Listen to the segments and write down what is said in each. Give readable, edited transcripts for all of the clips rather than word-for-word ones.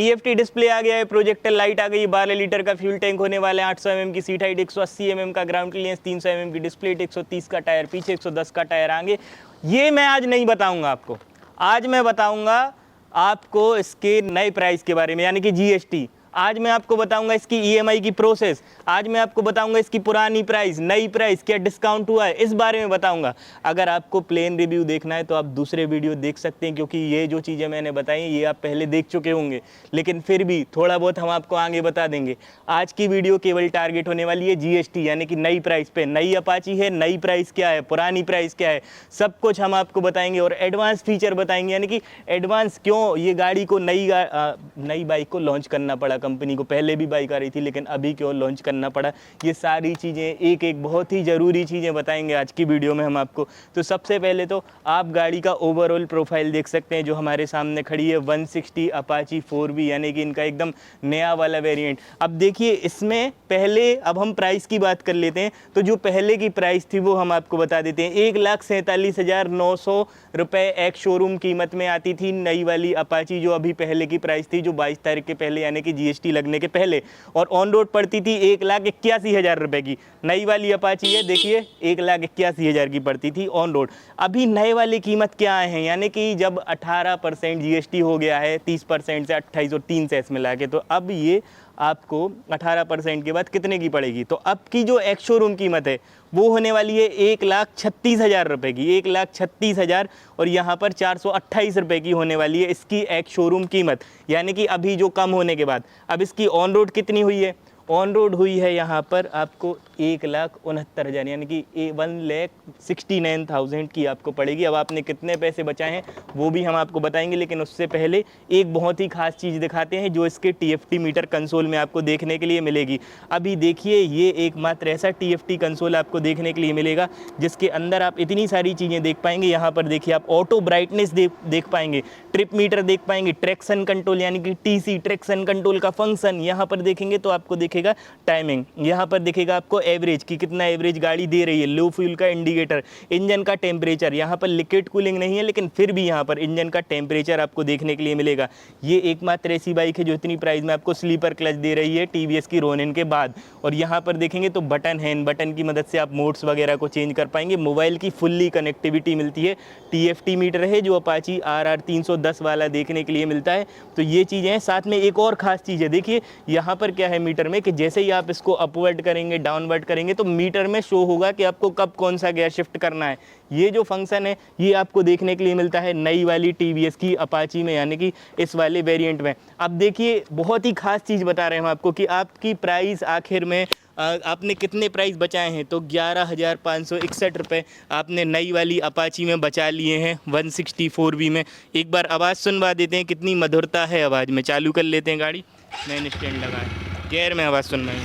TFT display आ गया है, projector light आ गई है, 12 लीटर का फ्यूल टैंक होने वाला है, 800 mm की सीट हाइट, 180 mm का ग्राउंड क्लियरेंस, 300 mm की डिस्प्ले, 130 का टायर पीछे, 110 का टायर आगे। ये मैं आज नहीं बताऊंगा आपको, आज मैं बताऊंगा आपको इसके नए प्राइस के बारे में, यानी कि GST। आज मैं आपको बताऊंगा इसकी EMI की प्रोसेस, आज मैं आपको बताऊंगा इसकी पुरानी प्राइस, नई प्राइस, क्या डिस्काउंट हुआ है, इस बारे में बताऊंगा। अगर आपको प्लेन रिव्यू देखना है तो आप दूसरे वीडियो देख सकते हैं, क्योंकि ये जो चीज़ें मैंने बताई ये आप पहले देख चुके होंगे, लेकिन फिर भी थोड़ा बहुत हम आपको आगे बता देंगे। आज की वीडियो केवल टारगेट होने वाली है GST यानी कि नई प्राइस पे। नई अपाची है, नई प्राइस क्या है, पुरानी प्राइस क्या है, सब कुछ हम आपको बताएंगे और एडवांस फीचर बताएंगे, यानी कि एडवांस क्यों ये गाड़ी को नई बाइक को लॉन्च करना पड़ा कंपनी को। पहले भी बाइक आ रही थी लेकिन अभी क्यों लॉन्च करना पड़ा, ये सारी चीज़ें एक एक बहुत ही ज़रूरी चीज़ें बताएंगे आज की वीडियो में हम आपको। तो सबसे पहले तो आप गाड़ी का ओवरऑल प्रोफाइल देख सकते हैं जो हमारे सामने खड़ी है, 160 अपाची 4V, यानी कि इनका एकदम नया वाला वेरिएंट। अब देखिए इसमें पहले, अब हम प्राइस की बात कर लेते हैं, तो जो पहले की प्राइस थी वो हम आपको बता देते हैं। 1,47,900 रुपये एक शोरूम कीमत में आती थी नई वाली अपाची, जो अभी पहले की प्राइस थी, जो 22 तारीख के पहले यानी कि GST लगने के पहले, और ऑन रोड पड़ती थी 1,81,000 रुपये की। नई वाली अपाची है, देखिए 1,81,000 की पड़ती थी ऑन रोड। अभी नए वाली कीमत क्या है, यानी कि जब 18% GST हो गया है, 30% से 28 और 3 सेस मिला के, तो अब ये आपको 18% के बाद कितने की पड़ेगी। तो अब की जो एक्स शोरूम कीमत है वो होने वाली है 1,36,000 रुपये की, 1,36,000, और यहाँ पर 428 रुपये की होने वाली है इसकी एक्स शोरूम कीमत, यानी कि अभी जो कम होने के बाद। अब इसकी ऑन रोड कितनी हुई है, ऑन रोड हुई है यहाँ पर आपको 1,69,000, यानी कि 1,69,000 की आपको पड़ेगी। अब आपने कितने पैसे बचाए हैं वो भी हम आपको बताएंगे, लेकिन उससे पहले एक बहुत ही खास चीज़ दिखाते हैं जो इसके TFT मीटर कंसोल में आपको देखने के लिए मिलेगी। अभी देखिए ये एकमात्र ऐसा TFT कंसोल आपको देखने के लिए मिलेगा जिसके अंदर आप इतनी सारी चीज़ें देख पाएंगे। यहाँ पर देखिए आप ऑटो ब्राइटनेस देख पाएंगे, ट्रिप मीटर देख पाएंगे, ट्रैक्शन कंट्रोल यानी कि TC ट्रैक्शन कंट्रोल का फंक्शन यहाँ पर देखेंगे तो आपको देखेगा टाइमिंग, यहाँ पर दिखेगा आपको एवरेज की कितना एवरेज गाड़ी दे रही है, लो फ्यूल का इंडिकेटर, इंजन का टेम्परेचर, यहाँ पर लिक्विड कूलिंग नहीं है लेकिन फिर भी यहाँ पर इंजन का टेम्परेचर आपको देखने के लिए मिलेगा। ये एकमात्र ऐसी बाइक है जो इतनी प्राइस में आपको स्लीपर क्लच दे रही है TVS की रोनिन के बाद। और यहाँ पर देखेंगे तो बटन है, इन बटन की मदद से आप मोड्स वगैरह को चेंज कर पाएंगे। मोबाइल की फुल्ली कनेक्टिविटी मिलती है, TFT मीटर है जो अपाची RR 310 वाला देखने के लिए मिलता है। तो ये चीज़ें हैं। साथ में एक और ख़ास चीज़ है, देखिए यहाँ पर क्या है मीटर में, कि जैसे ही आप इसको अपवर्ड करेंगे डाउनवर्ड करेंगे तो मीटर में शो होगा कि आपको कब कौन सा गियर शिफ्ट करना है। ये जो फंक्शन है ये आपको देखने के लिए मिलता है नई वाली TVS की अपाची में, यानी कि इस वाले वेरिएंट में। अब देखिए बहुत ही खास चीज़ बता रहे हैं हम आपको कि आपकी प्राइस आखिर में आपने कितने प्राइस बचाए हैं, तो 11,561 रुपये आपने नई वाली अपाची में बचा लिए हैं 164V में। एक बार आवाज़ सुनवा देते हैं, कितनी मधुरता है आवाज़ में। चालू कर लेते हैं गाड़ी, मैंने स्टैंड लगाया, गेयर में आवाज़ सुनवाएंगे।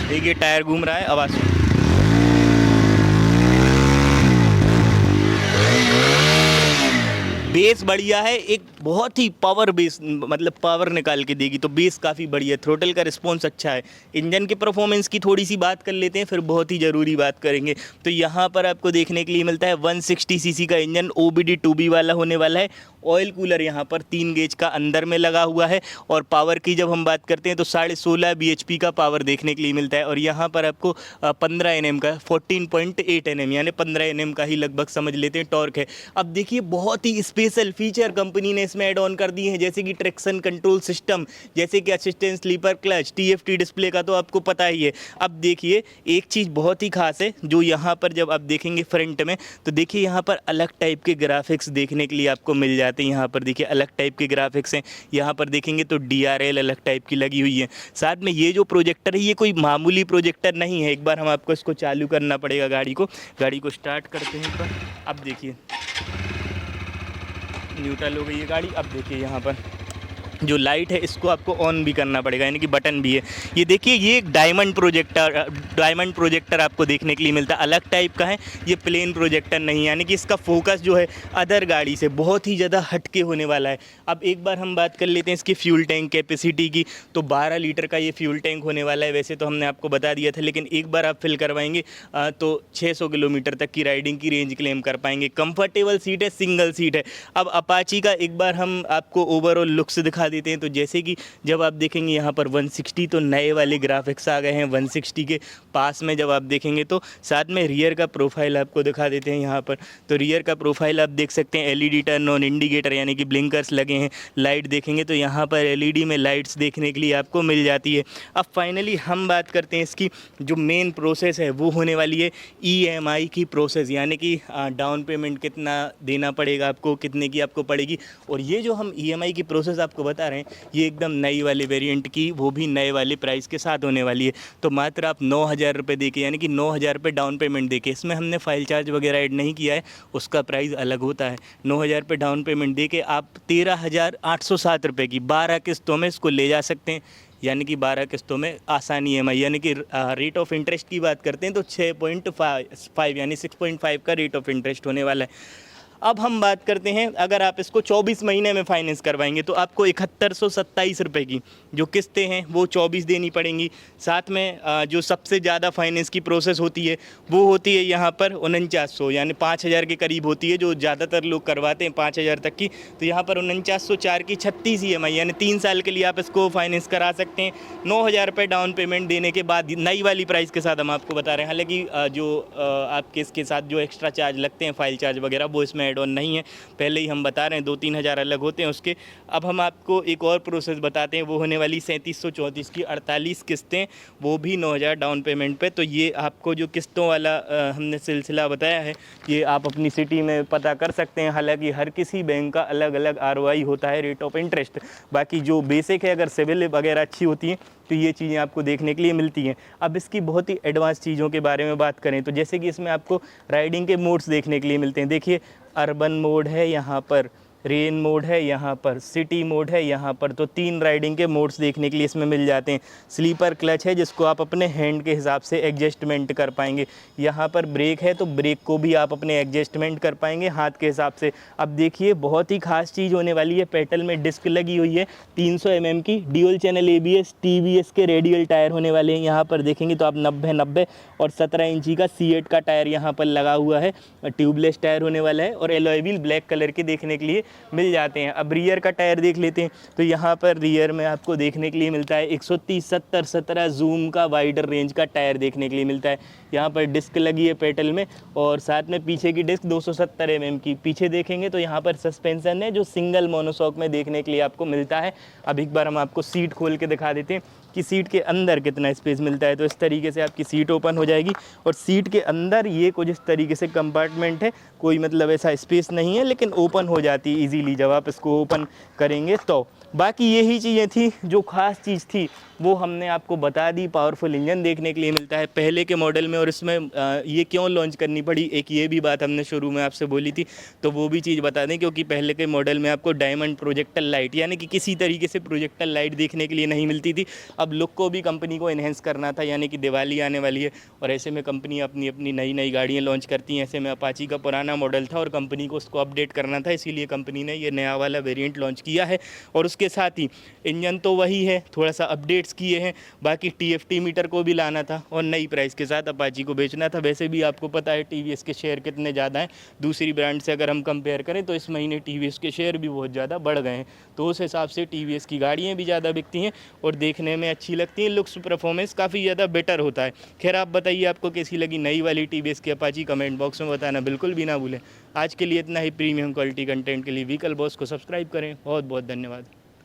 देखिए टायर घूम रहा है, आवाज़ सुन। बेस बढ़िया है, एक बहुत ही पावर बेस, मतलब पावर निकाल के देगी, तो बेस काफ़ी बढ़िया है। थ्रोटल का रिस्पॉन्स अच्छा है। इंजन के परफॉर्मेंस की थोड़ी सी बात कर लेते हैं, फिर बहुत ही ज़रूरी बात करेंगे। तो यहाँ पर आपको देखने के लिए मिलता है 160 सीसी का इंजन, OBD 2B वाला होने वाला है। ऑयल कूलर यहाँ पर 3 गेज का अंदर में लगा हुआ है। और पावर की जब हम बात करते हैं तो 16.5 bhp का पावर देखने के लिए मिलता है। और यहाँ पर आपको 15 Nm का 14.8 Nm यानी 15 Nm का ही लगभग समझ लेते हैं टॉर्क है। अब देखिए बहुत ही स्पेशल फीचर कंपनी ने इसमें ऐड ऑन कर दिए हैं, जैसे कि ट्रैक्शन कंट्रोल सिस्टम, जैसे कि assistant slipper clutch, TFT display का तो आपको पता ही है। अब देखिए एक चीज़ बहुत ही खास है जो यहाँ पर जब आप देखेंगे फ्रंट में, तो देखिए यहाँ पर अलग टाइप के ग्राफिक्स देखने के लिए आपको मिल जाते हैं। यहाँ पर देखिए अलग टाइप के ग्राफिक्स हैं। यहाँ पर देखेंगे तो DRL अलग टाइप की लगी हुई है। साथ में ये जो प्रोजेक्टर है ये कोई मामूली प्रोजेक्टर नहीं है। एक बार हम आपको इसको चालू करना पड़ेगा, गाड़ी को स्टार्ट करते हैं पर। अब देखिए न्यूट्रल हो गई है गाड़ी। अब देखिए यहाँ पर जो लाइट है इसको आपको ऑन भी करना पड़ेगा, यानी कि बटन भी है। ये देखिए, ये एक डायमंड प्रोजेक्टर आपको देखने के लिए मिलता है, अलग टाइप का है, ये प्लेन प्रोजेक्टर नहीं, यानी कि इसका फोकस जो है अदर गाड़ी से बहुत ही ज़्यादा हटके होने वाला है। अब एक बार हम बात कर लेते हैं इसकी फ्यूल टैंक कैपेसिटी की, तो 12 लीटर का ये फ्यूल टैंक होने वाला है। वैसे तो हमने आपको बता दिया था, लेकिन एक बार आप फिल करवाएंगे तो 600 किलोमीटर तक की राइडिंग की रेंज क्लेम कर पाएंगे। कंफर्टेबल सीट है, सिंगल सीट है। अब अपाची का एक बार हम आपको ओवरऑल लुक्स दिखा देते हैं। तो जैसे कि जब आप देखेंगे यहाँ पर 160, तो नए वाले ग्राफिक्स आ गए हैं 160 के पास में। जब आप देखेंगे तो साथ में रियर का प्रोफाइल आपको दिखा देते हैं यहाँ पर। तो रियर का प्रोफाइल आप देख सकते हैं, एलईडी टर्न ऑन इंडिकेटर यानी कि ब्लिंकर्स लगे हैं। लाइट देखेंगे तो यहाँ पर एलईडी में लाइट्स देखने के लिए आपको मिल जाती है। अब फाइनली हम बात करते हैं इसकी जो मेन प्रोसेस है, वो होने वाली है ईएमआई की प्रोसेस, यानी कि डाउन पेमेंट कितना देना पड़ेगा आपको, कितने की आपको पड़ेगी। और ये जो हम ईएमआई की प्रोसेस आपको बता रहे हैं, ये एकदम नई वाले वेरिएंट की, वो भी नए वाले प्राइस के साथ होने वाली है। तो मात्र आप 9,000 रुपये दे के, यानी कि 9,000 रुपये डाउन पेमेंट दे के, इसमें हमने फाइल चार्ज वगैरह ऐड नहीं किया है, उसका प्राइस अलग होता है। 9,000 रुपये डाउन पेमेंट दे के आप 13,807 रुपये की 12 किस्तों में इसको ले जा सकते हैं, यानी कि 12 किस्तों में आसानी ईएमआई। यानी कि रेट ऑफ इंटरेस्ट की बात करते हैं तो 6.5 यानी 6.5 का रेट ऑफ इंटरेस्ट होने वाला है। अब हम बात करते हैं, अगर आप इसको 24 महीने में फाइनेंस करवाएंगे तो आपको 7127 रुपये की जो किस्तें हैं वो 24 देनी पड़ेंगी। साथ में जो सबसे ज़्यादा फाइनेंस की प्रोसेस होती है वो होती है यहाँ पर 4900, यानी 5,000 के करीब होती है, जो ज़्यादातर लोग करवाते हैं 5,000 तक की। तो यहाँ पर 4904 की 36 ईएमआई, यानी 3 साल के लिए आप इसको फाइनेंस करा सकते हैं। 9,000 रुपये डाउन पेमेंट देने के बाद नई वाली प्राइस के साथ हम आपको बता रहे हैं। हालांकि जो आपके इसके साथ जो एक्स्ट्रा चार्ज लगते हैं, फाइल चार्ज वगैरह, वो इसमें एड ऑन नहीं है, पहले ही हम बता रहे हैं 2-3 हज़ार अलग होते हैं उसके। अब हम आपको एक और प्रोसेस बताते हैं, वो होने वाली 3734 की 48 किस्तें, वो भी 9,000 डाउन पेमेंट पे। तो ये आपको जो किस्तों वाला हमने सिलसिला बताया है, ये आप अपनी सिटी में पता कर सकते हैं। हालांकि हर किसी बैंक का अलग अलग आरओआई होता है, रेट ऑफ इंटरेस्ट। बाकी जो बेसिक है, अगर सिविल वगैरह अच्छी होती है तो ये चीज़ें आपको देखने के लिए मिलती हैं। अब इसकी बहुत ही एडवांस चीज़ों के बारे में बात करें तो जैसे कि इसमें आपको राइडिंग के मोड्स देखने के लिए मिलते हैं। देखिए, अर्बन मोड है यहाँ पर, रेन मोड है यहाँ पर, सिटी मोड है यहाँ पर। तो 3 राइडिंग के मोड्स देखने के लिए इसमें मिल जाते हैं। स्लीपर क्लच है, जिसको आप अपने हैंड के हिसाब से एडजस्टमेंट कर पाएंगे। यहाँ पर ब्रेक है, तो ब्रेक को भी आप अपने एडजस्टमेंट कर पाएंगे हाथ के हिसाब से। अब देखिए, बहुत ही खास चीज़ होने वाली है, पेडल में डिस्क लगी हुई है 300 mm की, ड्यूल चैनल ABS TVS के रेडियल टायर होने वाले हैं। यहाँ पर देखेंगे तो आप 90 और 17 इंची का C8 का टायर यहाँ पर लगा हुआ है, ट्यूबलेस टायर होने वाला है। और एलॉय व्हील ब्लैक कलर के देखने के लिए मिल जाते हैं। अब रियर का टायर देख लेते हैं, तो यहाँ पर रियर में आपको देखने के लिए मिलता है 130 70 17 जूम का वाइडर रेंज का टायर देखने के लिए मिलता है। यहाँ पर डिस्क लगी है पेडल में, और साथ में पीछे की डिस्क 270 mm की। पीछे देखेंगे तो यहाँ पर सस्पेंशन है, जो सिंगल मोनोशॉक में देखने के लिए आपको मिलता है। अब एक बार हम आपको सीट खोल के दिखा देते हैं कि सीट के अंदर कितना स्पेस मिलता है। तो इस तरीके से आपकी सीट ओपन हो जाएगी, और सीट के अंदर ये कुछ इस तरीके से कंपार्टमेंट है, कोई मतलब ऐसा स्पेस नहीं है, लेकिन ओपन हो जाती है ईजीली जब आप इसको ओपन करेंगे तो। बाकी यही चीज़ें थी, जो ख़ास चीज़ थी वो हमने आपको बता दी। पावरफुल इंजन देखने के लिए मिलता है पहले के मॉडल में, और इसमें ये क्यों लॉन्च करनी पड़ी, एक ये भी बात हमने शुरू में आपसे बोली थी, तो वो भी चीज़ बता दें। क्योंकि पहले के मॉडल में आपको डायमंड प्रोजेक्टर लाइट, यानी कि किसी तरीके से प्रोजेक्टर लाइट देखने के लिए नहीं मिलती थी। अब लुक को भी कंपनी को इन्हेंस करना था, यानी कि दिवाली आने वाली है, और ऐसे में कंपनी अपनी अपनी नई गाड़ियाँ लॉन्च करती हैं। ऐसे में अपाची का पुराना मॉडल था और कंपनी को उसको अपडेट करना था, इसीलिए कंपनी ने ये नया वाला वेरिएंट लॉन्च किया है। और उसके साथ ही इंजन तो वही है, थोड़ा सा अपडेट्स किए हैं। बाकी TFT मीटर को भी लाना था, और नई प्राइस के साथ अपाची को बेचना था। वैसे भी आपको पता है TVS के शेयर कितने ज़्यादा हैं दूसरी ब्रांड से अगर हम कंपेयर करें, तो इस महीने TVS के शेयर भी बहुत ज़्यादा बढ़ गए हैं। तो उस हिसाब से TVS की गाड़ियाँ भी ज़्यादा बिकती हैं और देखने में अच्छी लगती हैं। लुक्स परफॉर्मेंस काफ़ी ज़्यादा बेटर होता है। खैर, आप बताइए आपको कैसी लगी नई वाली TVS की अपाची, कमेंट बॉक्स में बताना बिल्कुल भी ना भूलें। आज के लिए इतना ही। प्रीमियम क्वालिटी कंटेंट के लिए व्हीकल बॉस को सब्सक्राइब करें। बहुत बहुत धन्यवाद।